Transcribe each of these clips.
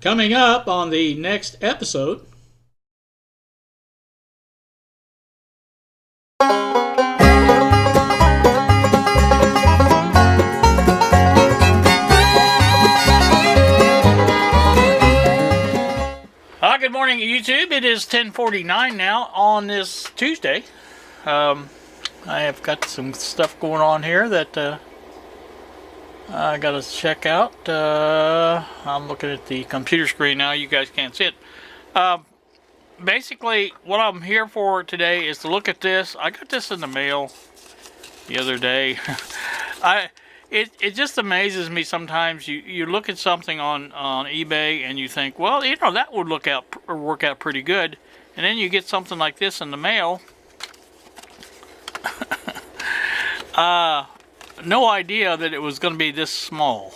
Coming up on the next episode. Good morning, YouTube. It is 10:49 now on this Tuesday. I have got some stuff going on here that I gotta check out. I'm looking at the computer screen now. You guys can't see it. Basically, what I'm here for today is to look at this. I got this in the mail the other day. It just amazes me sometimes. You look at something on eBay and you think, well, you know, that would work out pretty good, and then you get something like this in the mail. No idea that it was going to be this small.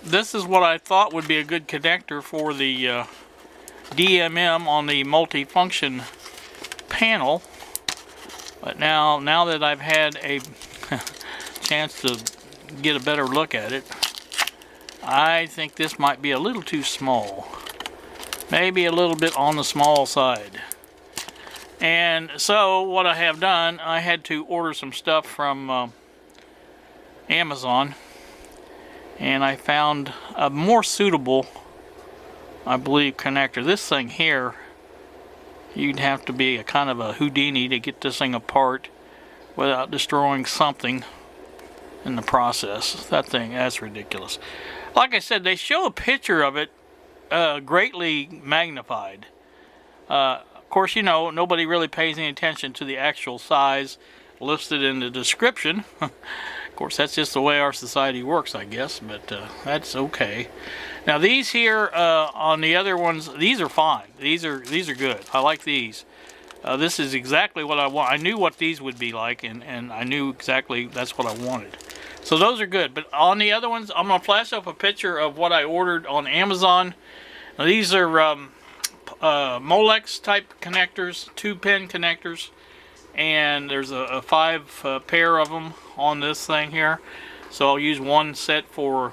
This is what I thought would be a good connector for the DMM on the multifunction panel, but now that I've had a chance to get a better look at it, I think this might be a little too small, maybe a little bit on the small side. And so what I have done, I had to order some stuff from Amazon, and I found a more suitable, I believe, connector. This thing here, you'd have to be a kind of a Houdini to get this thing apart without destroying something in the process. That's ridiculous. Like I said, they show a picture of it greatly magnified. Of course, you know, nobody really pays any attention to the actual size listed in the description. Of course, that's just the way our society works, I guess, but that's okay. Now these here on the other ones, these are fine. These are good. I like these. This is exactly what I want. I knew what these would be like, and I knew exactly that's what I wanted. So those are good. But on the other ones, I'm going to flash up a picture of what I ordered on Amazon. Now these are Molex type connectors, 2-pin connectors, and there's a 5 pair of them on this thing here. So I'll use one set for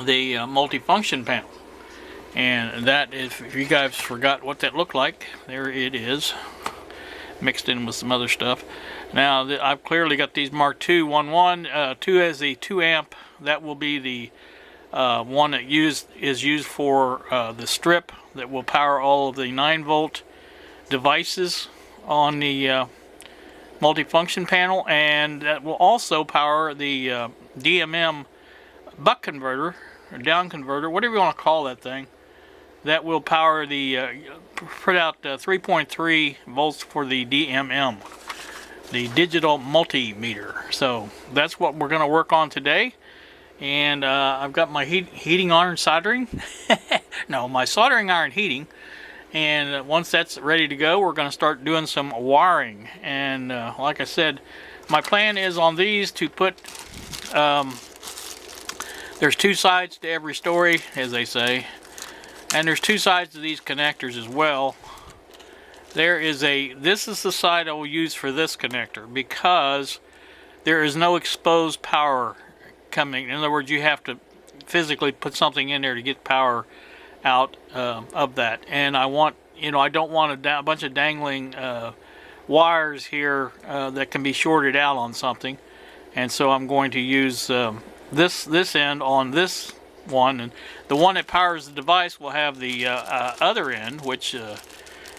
the multifunction panel. And that, if you guys forgot what that looked like, there it is, mixed in with some other stuff. Now I've clearly got these Mark II 1.1, 2 as the 2 amp. That will be the one that is used for the strip that will power all of the 9-volt devices on the multifunction panel, and that will also power the DMM buck converter or down converter, whatever you want to call that thing. That will power the put out 3.3 volts for the DMM, the digital multimeter. So that's what we're going to work on today. And I've got my heating iron soldering. No, my soldering iron heating. And once that's ready to go, we're going to start doing some wiring. And like I said, my plan is on these to put, there's 2 sides to every story, as they say. And there's 2 sides to these connectors as well. This is the side I will use for this connector, because there is no exposed power coming. In other words, you have to physically put something in there to get power out of that. And I want, you know, I don't want a bunch of dangling wires here that can be shorted out on something. And so I'm going to use this end on this one, and the one that powers the device will have the other end, which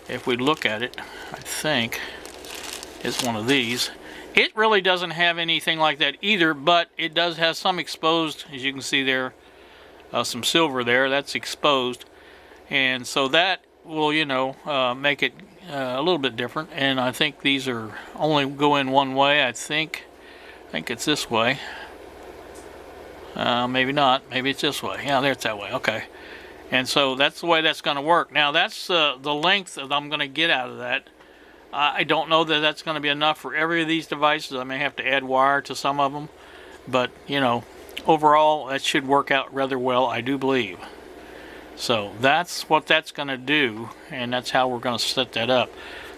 if we look at it, I think is one of these. It really doesn't have anything like that either, but it does have some exposed, as you can see there, some silver there, that's exposed, and so that will, you know, make it a little bit different. And I think these are only go in one way. I think it's this way. Maybe not. Maybe it's this way. Yeah, there, it's that way. Okay. And so that's the way that's going to work. Now that's the length that I'm going to get out of that. I don't know that that's going to be enough for every of these devices. I may have to add wire to some of them. But, you know, overall that should work out rather well, I do believe. So that's what that's going to do, and that's how we're going to set that up.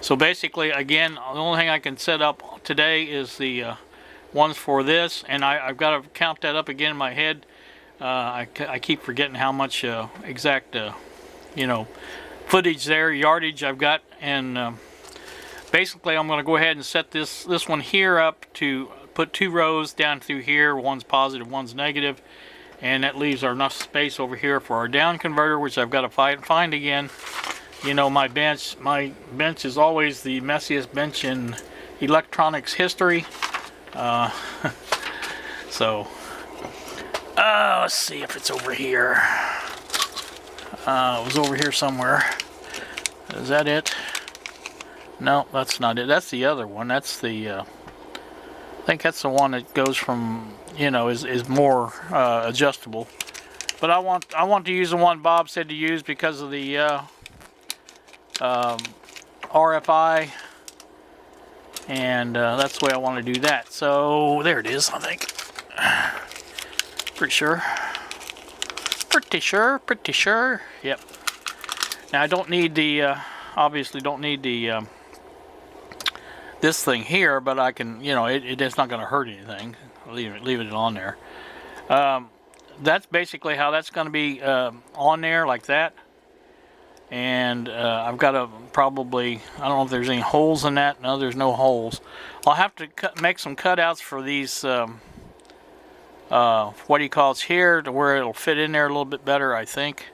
So basically, again, the only thing I can set up today is the ones for this, and I've got to count that up again in my head. I keep forgetting how much exact you know, footage there, yardage I've got, and basically I'm going to go ahead and set this one here up to put 2 rows down through here. One's positive, one's negative, and that leaves enough space over here for our down converter, which I've got to find again. You know, my bench is always the messiest bench in electronics history. So let's see if it's over here. It was over here somewhere. Is that it? No, that's not it. That's the other one. That's the I think that's the one that goes from, you know, is more adjustable. But I want to use the one Bob said to use because of the RFI, and that's the way I want to do that. So there it is, I think. Pretty sure. Yep. Now I don't need the obviously don't need the this thing here, but I can, you know, it's not going to hurt anything. Leave it on there. That's basically how that's going to be on there, like that. And I've got to probably, I don't know if there's any holes in that. No, there's no holes. I'll have to make some cutouts for these what do you call it here, to where it'll fit in there a little bit better, I think.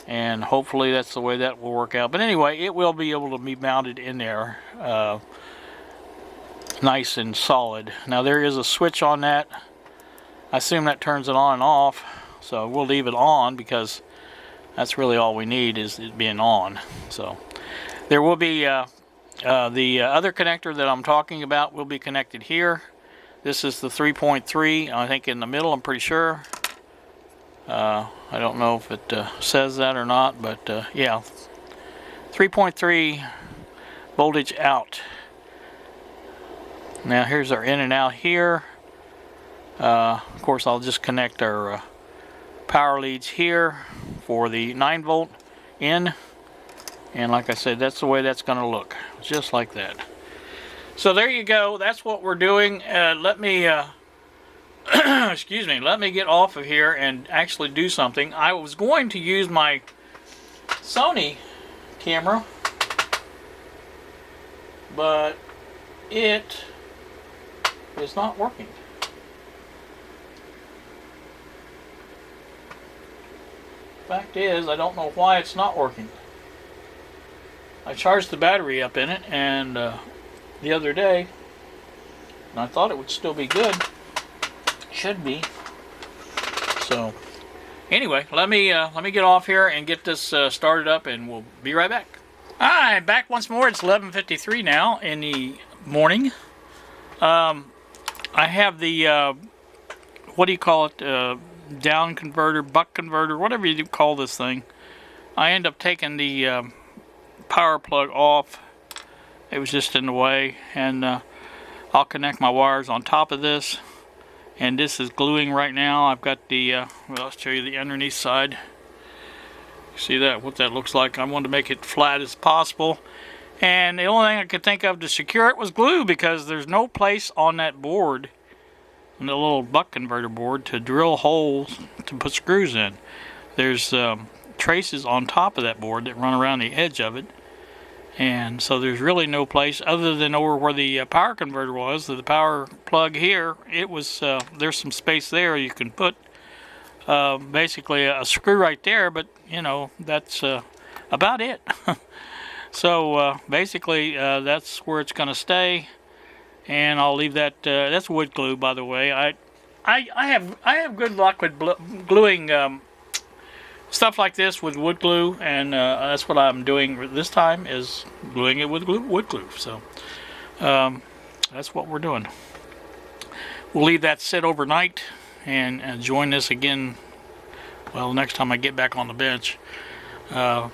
And hopefully that's the way that will work out. But anyway, it will be able to be mounted in there nice and solid. Now there is a switch on that. I assume that turns it on and off, so we'll leave it on because that's really all we need, is it being on. So there will be the other connector that I'm talking about will be connected here. This is the 3.3, I think, in the middle, I'm pretty sure. I don't know if it says that or not, but yeah, 3.3 voltage out. Now here's our in and out here. Of course, I'll just connect our power leads here for the 9 volt in, and like I said, that's the way that's going to look, just like that. So there you go. That's what we're doing. Let me excuse me, let me get off of here and actually do something. I was going to use my Sony camera, but it is not working. Fact is, I don't know why it's not working. I charged the battery up in it, and the other day, and I thought it would still be good. Should be. So anyway, let me get off here and get this started up, and we'll be right back. Alright, back once more. It's 11:53 now in the morning. I have the what do you call it, down converter, buck converter, whatever you call this thing. I end up taking the power plug off. It was just in the way, and I'll connect my wires on top of this, and this is gluing right now. I've got the well, I'll show you the underneath side. See that, what that looks like. I wanted to make it flat as possible, and the only thing I could think of to secure it was glue, because there's no place on that board, on the little buck converter board, to drill holes to put screws in. There's traces on top of that board that run around the edge of it. And so there's really no place other than over where the power converter was, the power plug here. It was there's some space there you can put basically a screw right there, but you know, that's about it. So basically that's where it's going to stay, and I'll leave that. That's wood glue, by the way. I have good luck with gluing stuff like this with wood glue, and that's what I'm doing this time, is gluing it with wood glue. So that's what we're doing. We'll leave that sit overnight and join this again, well, next time I get back on the bench. I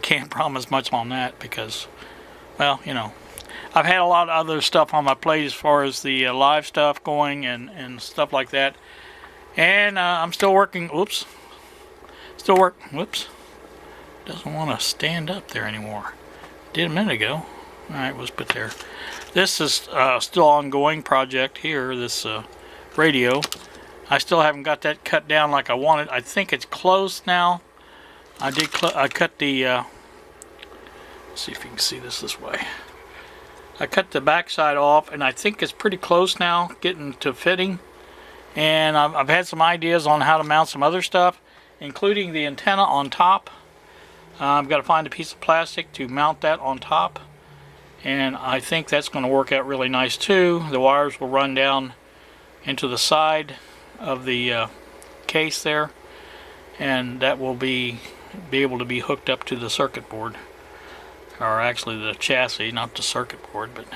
can't promise much on that because, well, you know, I've had a lot of other stuff on my plate as far as the live stuff going and stuff like that, and I'm still working. Whoops. Whoops. Doesn't want to stand up there anymore. Did a minute ago. Alright, was put there. This is still ongoing project here, this radio. I still haven't got that cut down like I wanted. I think it's close now. I cut the, let's see if you can see this way. I cut the back side off, and I think it's pretty close now, getting to fitting. And I've had some ideas on how to mount some other stuff, including the antenna on top. I've got to find a piece of plastic to mount that on top. And I think that's going to work out really nice too. The wires will run down into the side of the case there, and that will be able to be hooked up to the circuit board, or actually the chassis, not the circuit board. But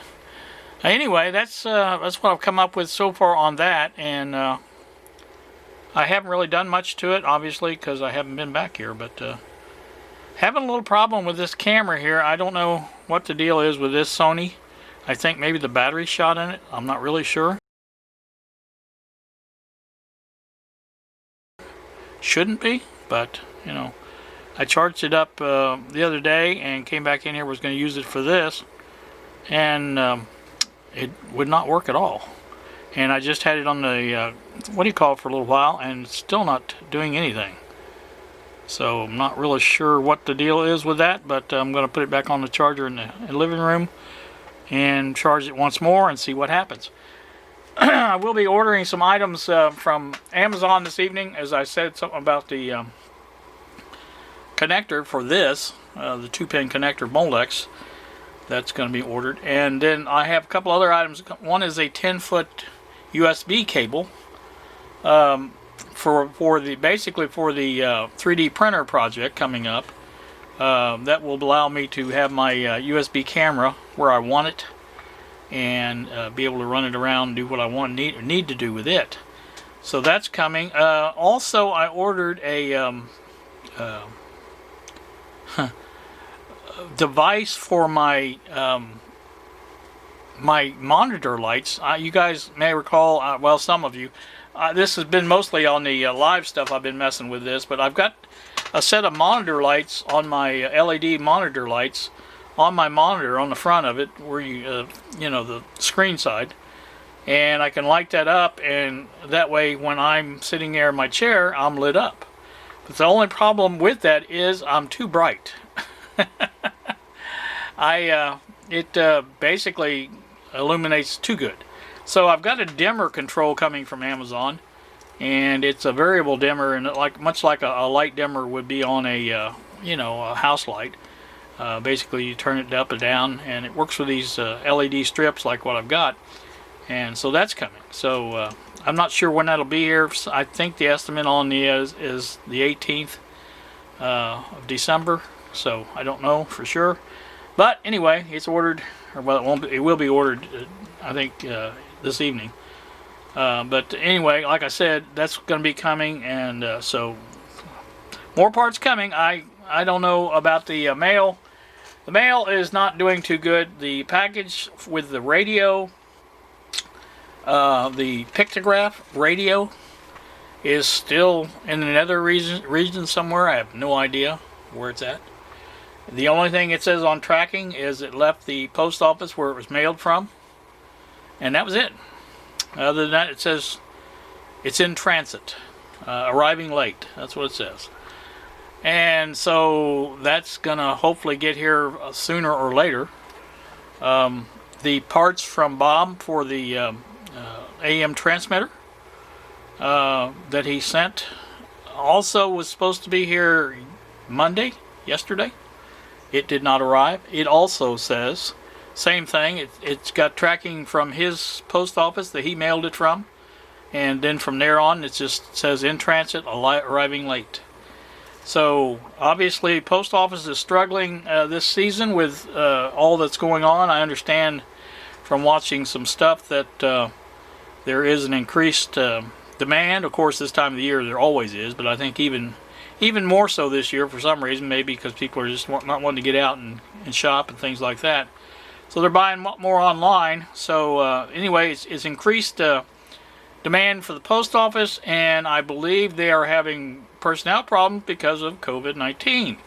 anyway, that's what I've come up with so far on that, and I haven't really done much to it, obviously, because I haven't been back here. But having a little problem with this camera here. I don't know what the deal is with this Sony. I think maybe the battery's shot in it. I'm not really sure. Shouldn't be, but you know, I charged it up the other day and came back in here, was going to use it for this, and it would not work at all. And I just had it on the what do you call it, for a little while, and it's still not doing anything. So I'm not really sure what the deal is with that, but I'm going to put it back on the charger in the living room and charge it once more and see what happens. I will be ordering some items from Amazon this evening. As I said, something about the connector for this, the 2-pin connector Molex, that's going to be ordered. And then I have a couple other items. One is a 10-foot USB cable for the 3D printer project coming up. That will allow me to have my USB camera where I want it, and be able to run it around and do what I need to do with it. So that's coming. Also, I ordered a device for my my monitor lights. You guys may recall, well, some of you, this has been mostly on the live stuff. I've been messing with this, but I've got a set of monitor lights on my LED monitor lights on my monitor on the front of it, where you know, the screen side, and I can light that up, and that way when I'm sitting there in my chair, I'm lit up. But the only problem with that is I'm too bright. It basically illuminates too good. So I've got a dimmer control coming from Amazon, and it's a variable dimmer, and much like a light dimmer would be on a you know, a house light. Basically, you turn it up and down, and it works with these LED strips like what I've got, and so that's coming. So I'm not sure when that'll be here. I think the estimate on the is the 18th of December. So I don't know for sure, but anyway, it's ordered, or well, it will be ordered. I think this evening. But anyway, like I said, that's going to be coming, and so more parts coming. I don't know about the mail. The mail is not doing too good. The package with the radio, the pictograph radio, is still in another region somewhere. I have no idea where it's at. The only thing it says on tracking is it left the post office where it was mailed from, and that was it. Other than that, it says it's in transit, arriving late. That's what it says. And so that's gonna hopefully get here sooner or later. The parts from Bob for the AM transmitter that he sent also was supposed to be here yesterday. It did not arrive. It also says same thing. It's got tracking from his post office that he mailed it from, and then from there on it just says in transit, arriving late. So obviously post office is struggling this season with all that's going on. I understand from watching some stuff that there is an increased demand. Of course, this time of the year there always is, but I think even more so this year for some reason, maybe because people are just not wanting to get out and shop and things like that. So they're buying more online. So anyway, it's increased demand for the post office, and I believe they are having personnel problems because of COVID-19.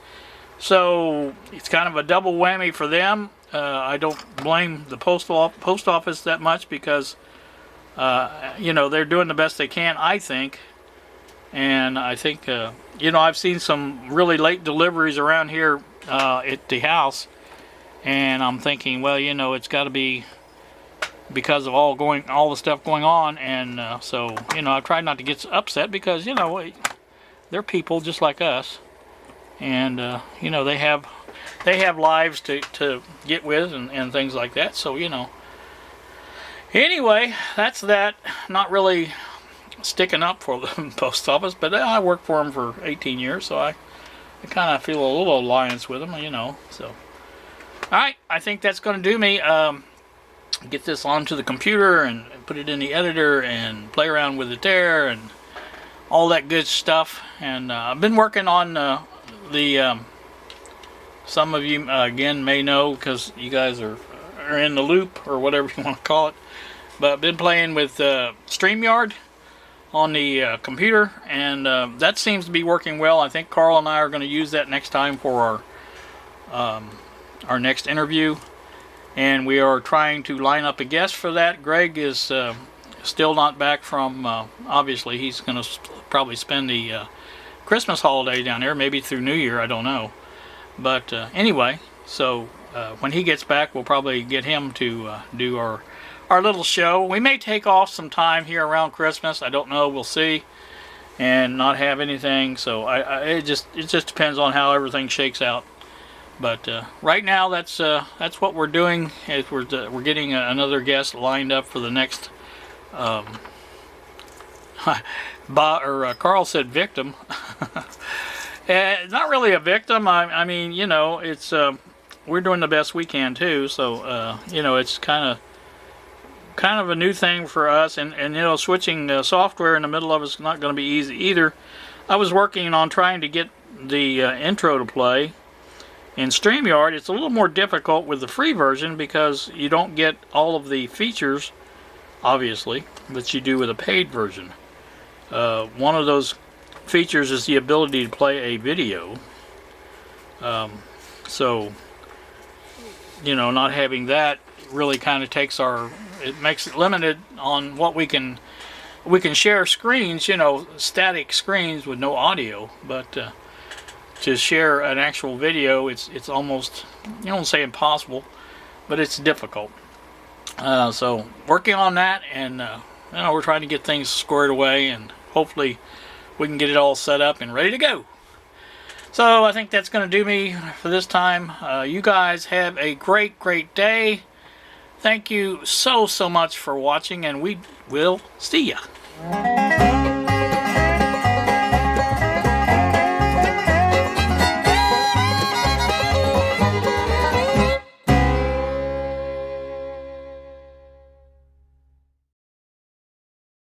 So it's kind of a double whammy for them. I don't blame the post office that much, because you know, they're doing the best they can, I think. And I think, you know, I've seen some really late deliveries around here at the house, and I'm thinking, well, you know, it's got to be because of all the stuff going on. And so, you know, I've tried not to get upset because, you know, they're people just like us, and you know, they have lives to get with and things like that. So, you know, anyway, that's that. Not really sticking up for the post office, but I worked for them for 18 years, so I kind of feel a little alliance with them, you know. So, alright, I think that's going to do me. Get this onto the computer and put it in the editor and play around with it there and all that good stuff. And I've been working on some of you again may know, because you guys are in the loop or whatever you want to call it, but I've been playing with StreamYard on the computer, and that seems to be working well. I think Carl and I are going to use that next time for our next interview, and we are trying to line up a guest for that. Greg is still not back from, obviously he's going to probably spend the Christmas holiday down there, maybe through New Year, I don't know. But anyway, so when he gets back, we'll probably get him to do our little show. We may take off some time here around Christmas, I don't know, we'll see, and not have anything. So it just depends on how everything shakes out. But right now, that's what we're doing. Is we're getting another guest lined up for the next. Carl said victim. Not really a victim. I mean, you know, it's we're doing the best we can too. So you know, it's kind of a new thing for us, and you know, switching software in the middle of it's not going to be easy either. I was working on trying to get the intro to play in StreamYard. It's a little more difficult with the free version because you don't get all of the features, obviously, that you do with a paid version. One of those features is the ability to play a video. So, you know, not having that really kind of it makes it limited on what we can share screens, you know, static screens with no audio, but to share an actual video, it's almost, you don't say impossible, but it's difficult. So working on that, and you know, we're trying to get things squared away, and hopefully we can get it all set up and ready to go. So I think that's going to do me for this time. You guys have a great day. Thank you so much for watching, and we will see ya.